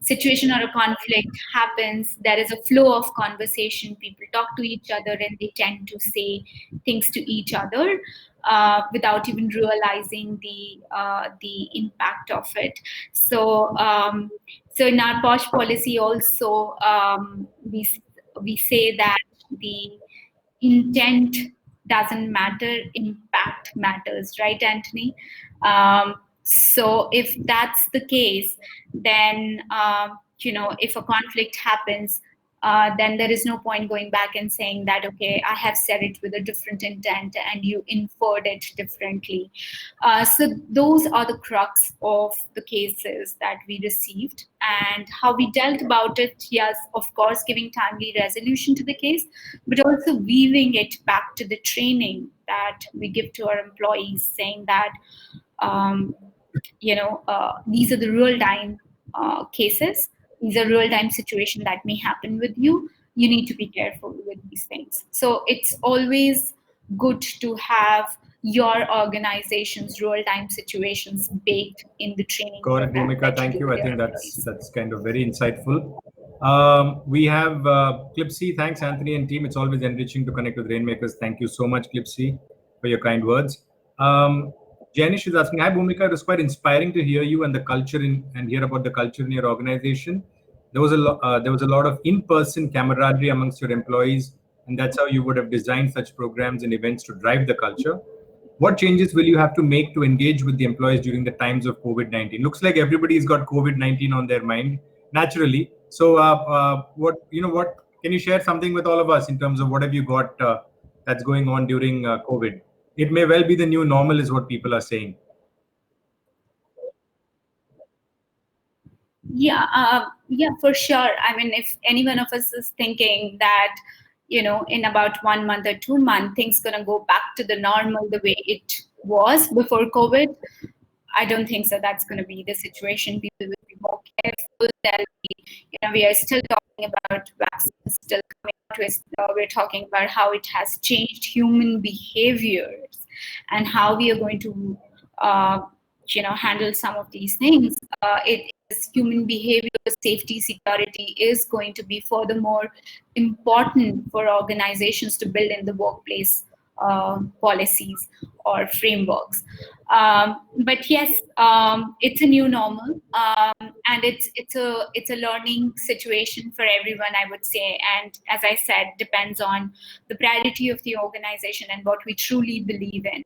situation or a conflict happens, there is a flow of conversation. People talk to each other and they tend to say things to each other without even realizing the impact of it. So so in our POSH policy also, we say that the intent doesn't matter, impact matters, right, Anthony? So if that's the case, then if a conflict happens, then there is no point going back and saying that, okay, I have said it with a different intent and you inferred it differently. So those are the crux of the cases that we received, and how we dealt about it. Yes, of course, giving timely resolution to the case, but also weaving it back to the training that we give to our employees, saying that these are the real-time cases. These are real-time situations that may happen with you. You need to be careful with these things. So it's always good to have your organization's real-time situations baked in the training. Correct, Bhumika. Thank you. I think that's kind of very insightful. We have Clipsy. Thanks, Anthony and team. It's always enriching to connect with Rainmakers. Thank you so much, Clipsy, for your kind words. Janish is asking, hi, Bhumika. It was quite inspiring to hear you and the culture and hear about the culture in your organization. There was a lot of in-person camaraderie amongst your employees, and that's how you would have designed such programs and events to drive the culture. What changes will you have to make to engage with the employees during the times of COVID-19? Looks like everybody's got COVID-19 on their mind naturally. So, what can you share something with all of us in terms of what have you got that's going on during COVID? It may well be the new normal, is what people are saying. Yeah, for sure. I mean, if any one of us is thinking that, in about 1 month or 2 months, things gonna go back to the normal the way it was before COVID, I don't think so. That's gonna be the situation. People will be more careful. We are still talking about vaccines still coming out. We're talking about how it has changed human behaviors and how we are going to, handle some of these things. It is human behavior, safety, security is going to be furthermore important for organizations to build in the workplace policies or frameworks. But yes, it's a new normal, and it's a learning situation for everyone, I would say. And as I said, depends on the priority of the organization and what we truly believe in.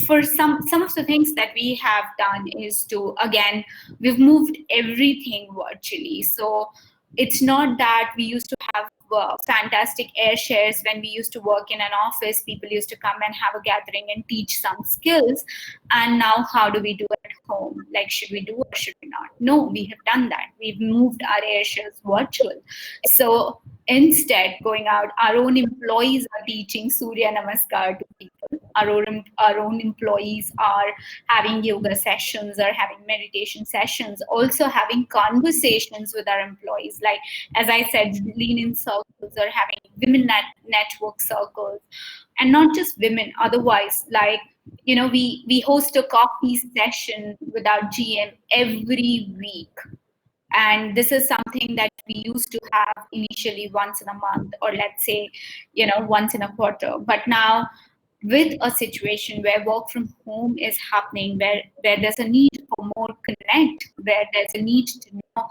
For some of the things that we have done is to, again, we've moved everything virtually. So it's not that we used to have fantastic air shares when we used to work in an office. People used to come and have a gathering and teach some skills. And now how do we do it at home? Like, should we do or should we not? No, we have done that. We've moved our air shares virtual. So instead, going out, our own employees are teaching Surya Namaskar to people. our own employees are having yoga sessions or having meditation sessions, also having conversations with our employees, like as I said, lean in circles or having women network circles, and not just women. Otherwise, like we host a coffee session with our GM every week. And this is something that we used to have initially once in a month, or let's say, once in a quarter. But now, with a situation where work from home is happening, where there's a need for more connect, where there's a need to know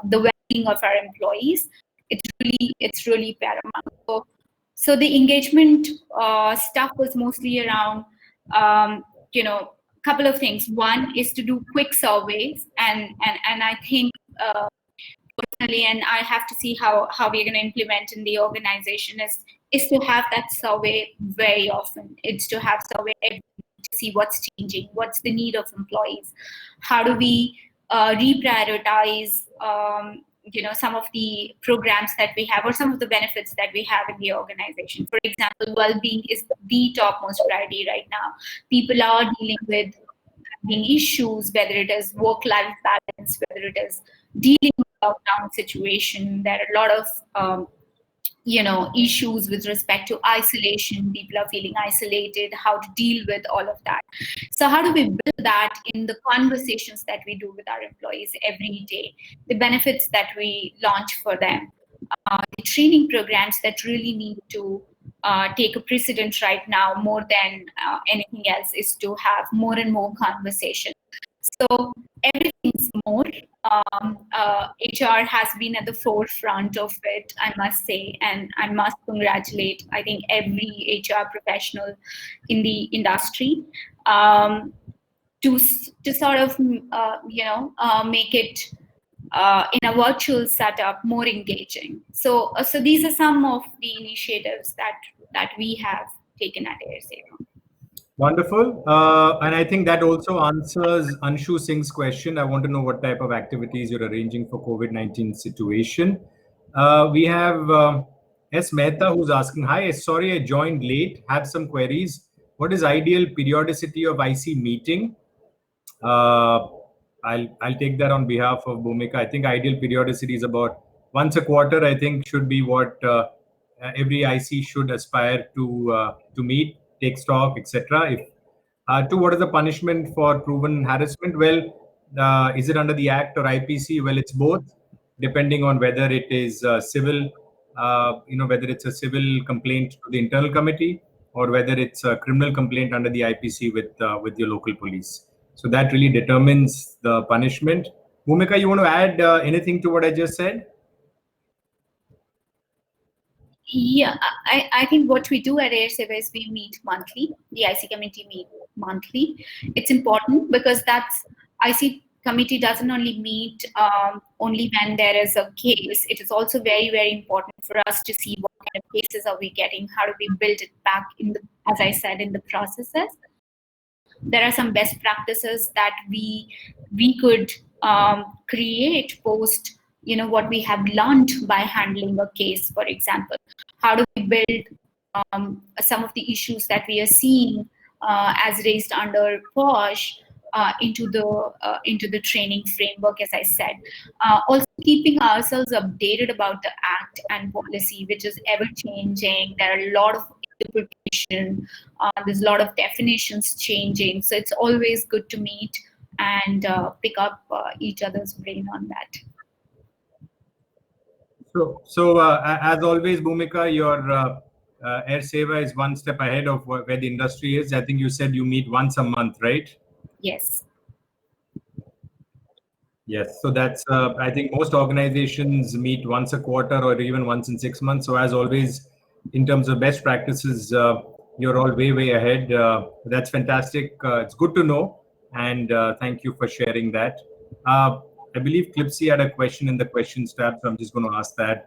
the well-being of our employees, it's really paramount. So the engagement stuff was mostly around, couple of things. One is to do quick surveys, and I think personally, and I have to see how we're going to implement in the organization, is to have that survey very often. It's to have survey every week to see what's changing, what's the need of employees, how do we reprioritize some of the programs that we have, or some of the benefits that we have in the organization. For example, well-being is the topmost priority right now. People are dealing with issues, whether it is work-life balance, whether it is dealing with lockdown situation. There are a lot of issues with respect to isolation. People are feeling isolated, how to deal with all of that. So how do we build that in the conversations that we do with our employees every day, the benefits that we launch for them, the training programs that really need to take a precedent right now more than anything else, is to have more and more conversation. So everything's more. HR has been at the forefront of it, I must say, and I must congratulate, I think, every HR professional in the industry to sort of make it in a virtual setup more engaging. So these are some of the initiatives that we have taken at AirSeva. Wonderful. And I think that also answers Anshu Singh's question. I want to know what type of activities you're arranging for COVID-19 situation. We have S. Mehta who's asking, hi, sorry I joined late, have some queries. What is ideal periodicity of IC meeting? I'll take that on behalf of Bhumika. I think ideal periodicity is about once a quarter, I think should be what every IC should aspire to meet, take stock, etc. What is the punishment for proven harassment? Well, is it under the Act or IPC? Well, it's both, depending on whether it is civil, whether it's a civil complaint to the internal committee, or whether it's a criminal complaint under the IPC with your local police. So that really determines the punishment. Bhumika, you want to add anything to what I just said? Yeah, I think what we do at AirSeva is we meet monthly. The IC committee meet monthly. It's important because IC committee doesn't only meet only when there is a case. It is also very, very important for us to see what kind of cases are we getting, how do we build it back as I said, in the processes. There are some best practices that we could create post what we have learned by handling a case. For example, how do we build some of the issues that we are seeing as raised under POSH into the training framework, as I said. Also keeping ourselves updated about the Act and policy, which is ever changing. There are a lot of interpretation. There's a lot of definitions changing. So it's always good to meet and pick up each other's brain on that. So as always, Bhumika, your AirSeva is one step ahead of where the industry is. I think you said you meet once a month, right? Yes. Yes. So that's, I think most organizations meet once a quarter or even once in 6 months. So as always, in terms of best practices, you're all way, way ahead. That's fantastic. It's good to know. And thank you for sharing that. I believe Clipsy had a question in the questions tab, so I'm just going to ask that.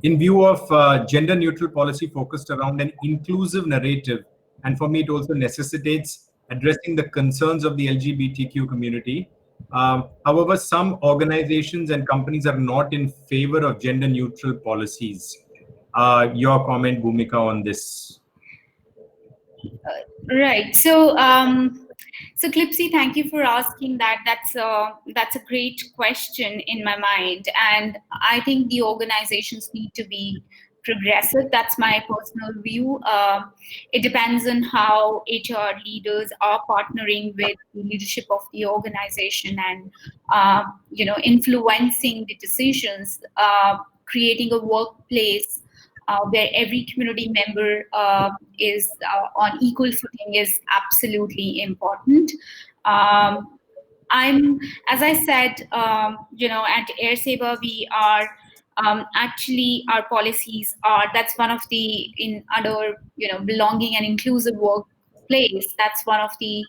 In view of gender neutral policy focused around an inclusive narrative, and for me, it also necessitates addressing the concerns of the LGBTQ community. However, some organizations and companies are not in favor of gender neutral policies. Your comment, Bhumika, on this? Right. So Clipsy, thank you for asking that. That's a great question in my mind, and I think the organizations need to be progressive. That's my personal view. It depends on how HR leaders are partnering with the leadership of the organization and influencing the decisions, creating a workplace where every community member is on equal footing is absolutely important. Um, I'm, as I said, at AirSaver, we are actually our policies are that's one of the in under belonging and inclusive workplace. That's one of the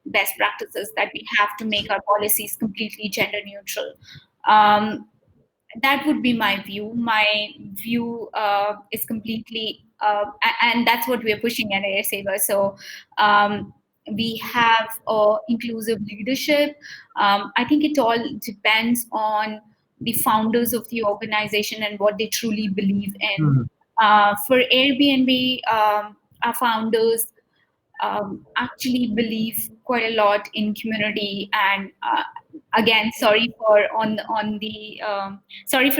best practices that we have to make our policies completely gender neutral. Um, that would be my view. My view is completely, and that's what we're pushing at AirSaver. So we have inclusive leadership. I think it all depends on the founders of the organization and what they truly believe in. For Airbnb, our founders actually believe quite a lot in community and again sorry for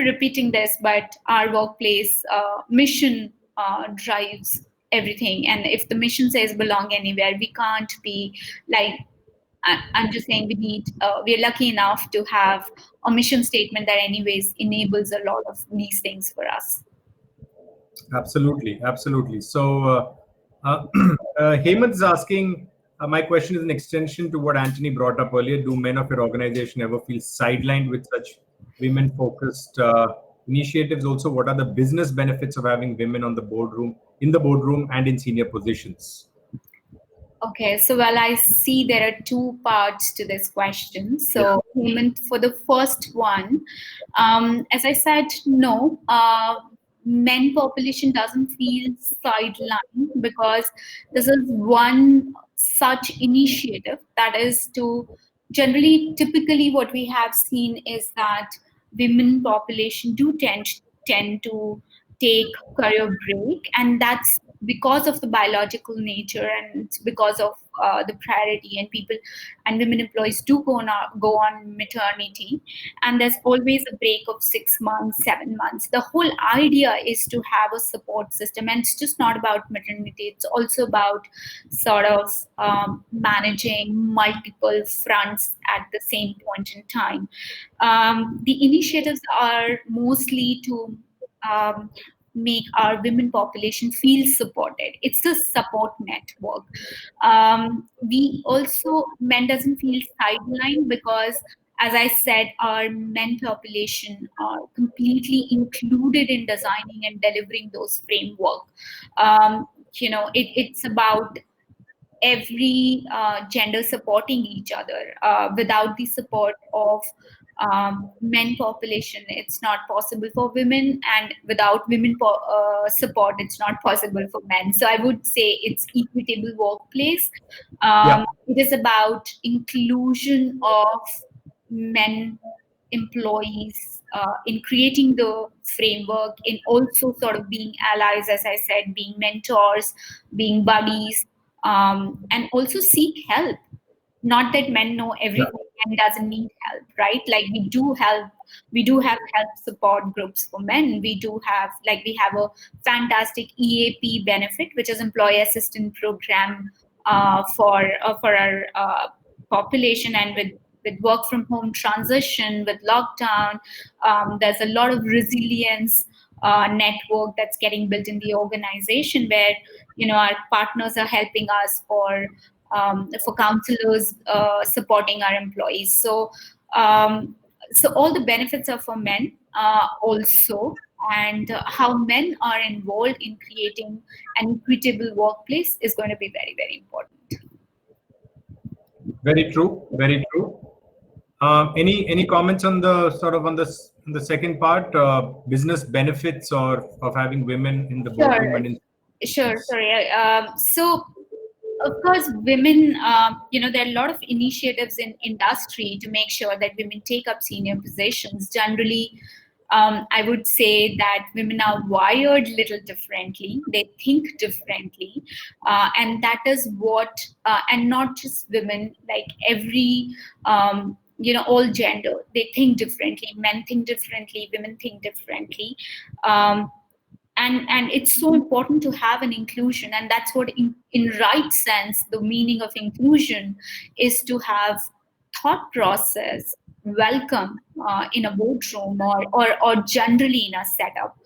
repeating this, but our workplace mission drives everything, and if the mission says belong anywhere, we can't be like I'm just saying we're lucky enough to have a mission statement that anyways enables a lot of these things for us. Absolutely, absolutely. So, Hemant is asking, my question is an extension to what Anthony brought up earlier. Do men of your organization ever feel sidelined with such women-focused initiatives? Also, what are the business benefits of having women on the boardroom, and in senior positions? Okay, so well, I see there are two parts to this question. So, Hemant, for the first one, as I said, no, men population doesn't feel sidelined because this is one such initiative that is to typically what we have seen is that women population do tend to take career break, and that's because of the biological nature and it's because of the priority, and people and women employees do go on maternity, and there's always a break of 6 months, 7 months. The whole idea is to have a support system, and it's just not about maternity, it's also about sort of managing multiple fronts at the same point in time. The initiatives are mostly to make our women population feel supported. It's a support network. We also, men doesn't feel sidelined because, as I said, our men population are completely included in designing and delivering those framework. It's about every gender supporting each other. Without the support of men population, it's not possible for women, and without women support, it's not possible for men. So I would say it's equitable workplace. It is about inclusion of men employees in creating the framework, in also sort of being allies, as I said, being mentors, being buddies, and also seek help. Not that men know everything and doesn't need help, right? Like we do have help support groups for men. We have a fantastic EAP benefit, which is employee assistance program for our population, and with work from home transition, with lockdown, there's a lot of resilience network that's getting built in the organization, where our partners are helping us for counselors supporting our employees. So all the benefits are for men also, and how men are involved in creating an equitable workplace is going to be very, very important. Very true. Very true. Any comments on the second part, business benefits or of having women in the boardroom? Sure. Sorry. So, of course, women. There are a lot of initiatives in industry to make sure that women take up senior positions. Generally, I would say that women are wired little differently. They think differently, and that is what, and not just women, like every, all gender, they think differently. Men think differently, women think differently. Um, and it's so important to have an inclusion, and that's what in right sense the meaning of inclusion is, to have thought process welcome in a boardroom, or generally in a setup.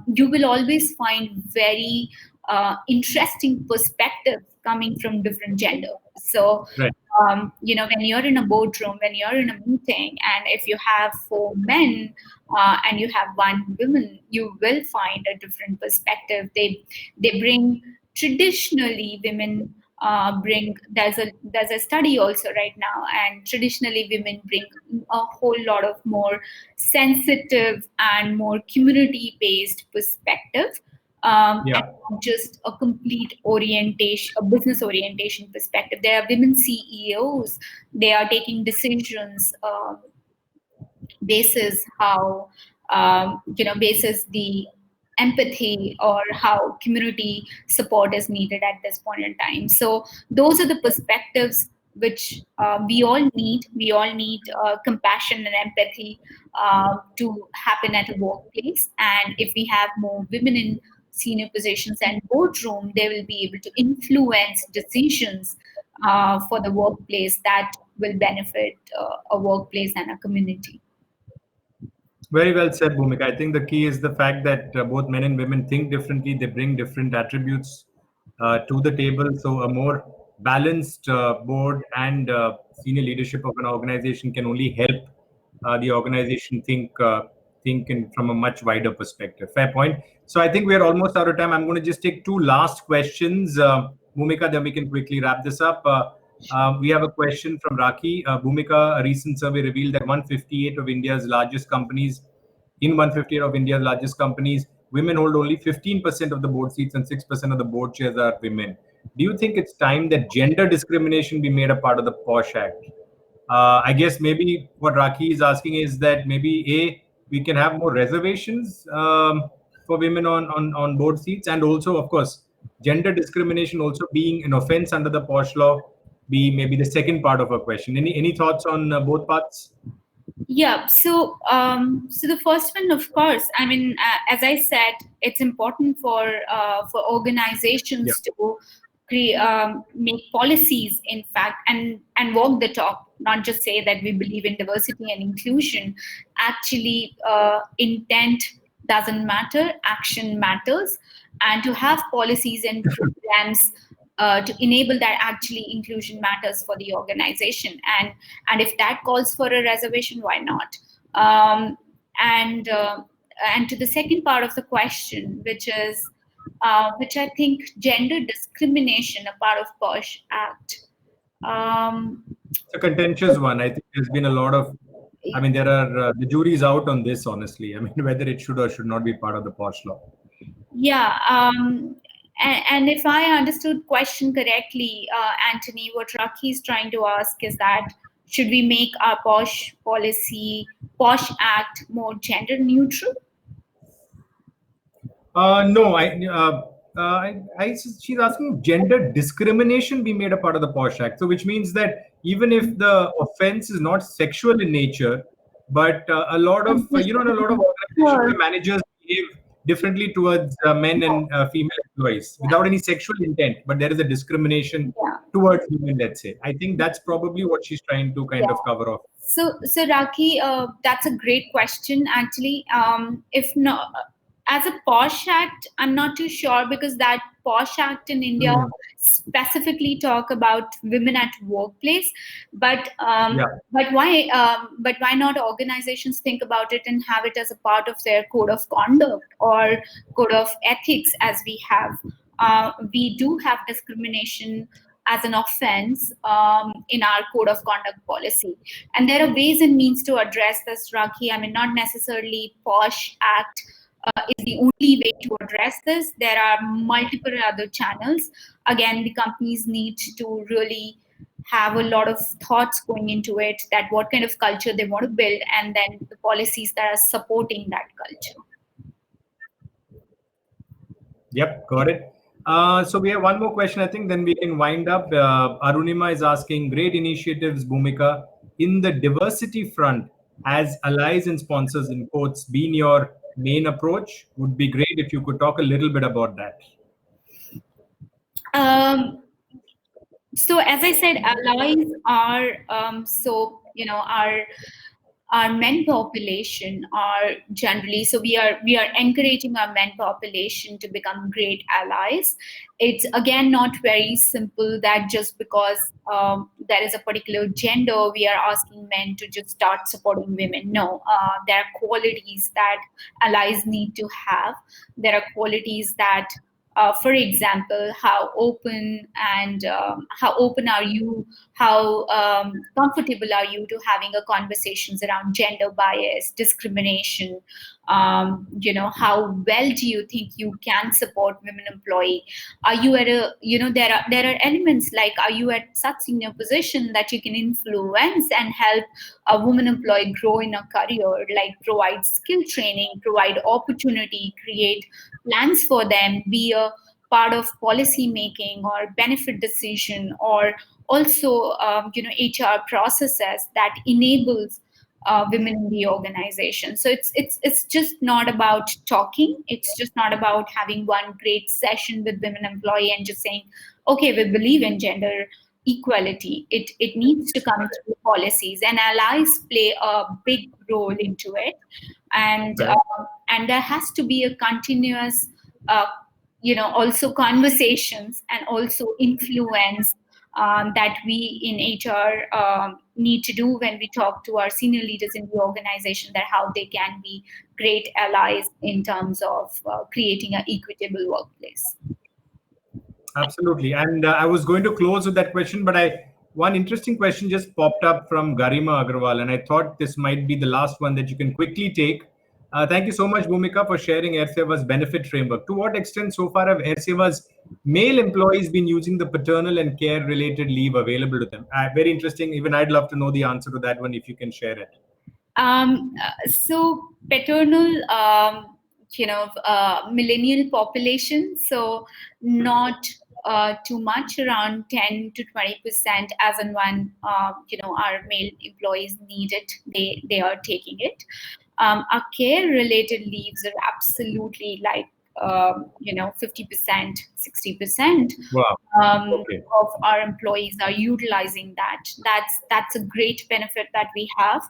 You will always find very interesting perspectives coming from different gender. So Right. when you're in a boardroom, when you're in a meeting, and if you have 4 men and you have 1 woman, you will find a different perspective. They bring, traditionally women bring, there's a study also right now, and traditionally women bring a whole lot of more sensitive and more community based perspective, Yeah. and not just a complete orientation, a business orientation perspective. There are women CEOs. They are taking decisions basis how, basis the empathy, or how community support is needed at this point in time. So those are the perspectives which we all need. We all need compassion and empathy to happen at a workplace. And if we have more women in senior positions and boardroom, they will be able to influence decisions for the workplace that will benefit a workplace and a community. Very well said, Bhumika. I think the key is the fact that both men and women think differently. They bring different attributes to the table. So a more balanced board and senior leadership of an organization can only help the organization think from a much wider perspective. Fair point. So I think we are almost out of time. I'm going to just take 2 last questions, Bhumika. Then we can quickly wrap this up. We have a question from Raki. Bhumika, a recent survey revealed that 158 of India's largest companies, women hold only 15% of the board seats and 6% of the board chairs are women. Do you think it's time that gender discrimination be made a part of the POSH Act? I guess maybe what Raki is asking is that maybe we can have more reservations for women on board seats, and also, of course, gender discrimination also being an offense under the POSH law be maybe the second part of our question. Any thoughts on both parts? Yeah. So the first one, of course, I mean, as I said, it's important for organizations to make policies, in fact, and walk the talk, not just say that we believe in diversity and inclusion. Actually, intent doesn't matter, action matters, and to have policies and programs to enable that actually inclusion matters for the organization. And if that calls for a reservation, why not? And to the second part of the question, which I think gender discrimination, a part of POSH Act. It's a contentious one. I think there's been a lot of, I mean, there are, the jury's out on this, honestly. I mean, whether it should or should not be part of the POSH law. Yeah. And if I understood question correctly, Anthony, what Raki is trying to ask is that, should we make our POSH policy, POSH Act, more gender neutral? No, she's asking gender discrimination be made a part of the POSH Act. So, which means that even if the offense is not sexual in nature, but a lot of, in a lot of organizations, the managers behave differently towards men and female employees without any sexual intent, but there is a discrimination towards women, let's say. I think that's probably what she's trying to kind of cover off. So Raki, that's a great question, actually. If not, as a POSH Act, I'm not too sure, because that POSH Act in India specifically talk about women at workplace. But why not organizations think about it and have it as a part of their code of conduct or code of ethics, as we have. We do have discrimination as an offense in our code of conduct policy. And there are ways and means to address this, Raki. I mean, not necessarily POSH Act is the only way to address this. There are multiple other channels. Again, the companies need to really have a lot of thoughts going into it, that what kind of culture they want to build, and then the policies that are supporting that culture. Yep, got it. So we have one more question, I think, then we can wind up. Arunima is asking, great initiatives, Bhumika, in the diversity front, as allies and sponsors, in quotes, been your main approach? Would be great if you could talk a little bit about that. So as I said, allies are our men population are generally, so we are encouraging our men population to become great allies. It's again not very simple that just because there is a particular gender, we are asking men to just start supporting women. No, there are qualities that allies need to have. There are qualities that for example, how open are you, how comfortable are you to having a conversations around gender bias, discrimination, how well do you think you can support women employee? Are you at a, there are elements like, are you at such senior position that you can influence and help a woman employee grow in a career, like provide skill training, provide opportunity, create plans for them, be a part of policy making or benefit decision, or also HR processes that enables women in the organization. So it's just not about talking. It's just not about having one great session with women employee and just saying, okay, we believe in gender equality. It needs to come through policies, and allies play a big role into it. And there has to be a continuous also conversations and also influence that we in HR need to do when we talk to our senior leaders in the organization, that how they can be great allies in terms of creating an equitable workplace. Absolutely. And I was going to close with that question, but one interesting question just popped up from Garima Agarwal, and I thought this might be the last one that you can quickly take. Thank you so much, Bhumika, for sharing AirSeva's benefit framework. To what extent so far have AirSeva's male employees been using the paternal and care-related leave available to them? Very interesting. Even I'd love to know the answer to that one if you can share it. So paternal, millennial population, so not too much, around 10 to 20% as and when our male employees need it, they are taking it. Our care related leaves are absolutely like 50%, 60%. Wow. Of our employees are utilizing that. That's a great benefit that we have.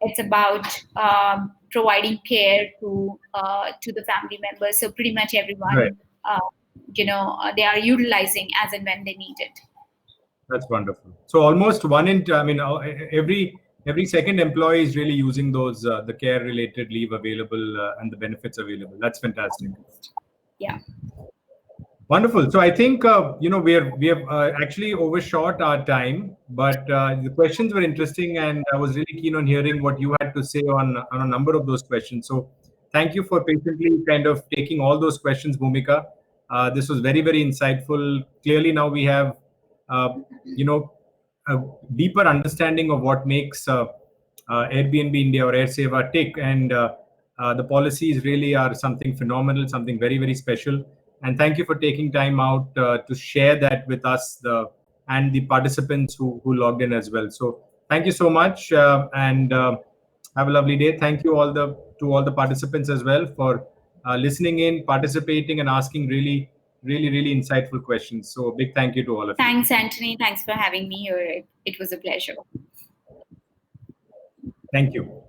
It's about providing care to the family members. So pretty much everyone, right. They are utilizing as and when they need it. That's wonderful. So almost every second employee is really using those the care related leave available and the benefits available. That's fantastic. Yeah. Wonderful. So I think we have actually overshot our time, but the questions were interesting, and I was really keen on hearing what you had to say on a number of those questions. So thank you for patiently kind of taking all those questions, Bhumika. This was very, very insightful. Clearly, now we have a deeper understanding of what makes Airbnb India or AirSeva tick, and the policies really are something phenomenal, something very, very special. And thank you for taking time out to share that with us and the participants who logged in as well. So thank you so much, and have a lovely day. Thank you to all the participants as well for listening in, participating, and asking really, really, really insightful questions. So a big thank you to all of you. Thanks, Anthony. Thanks for having me here. It was a pleasure. Thank you.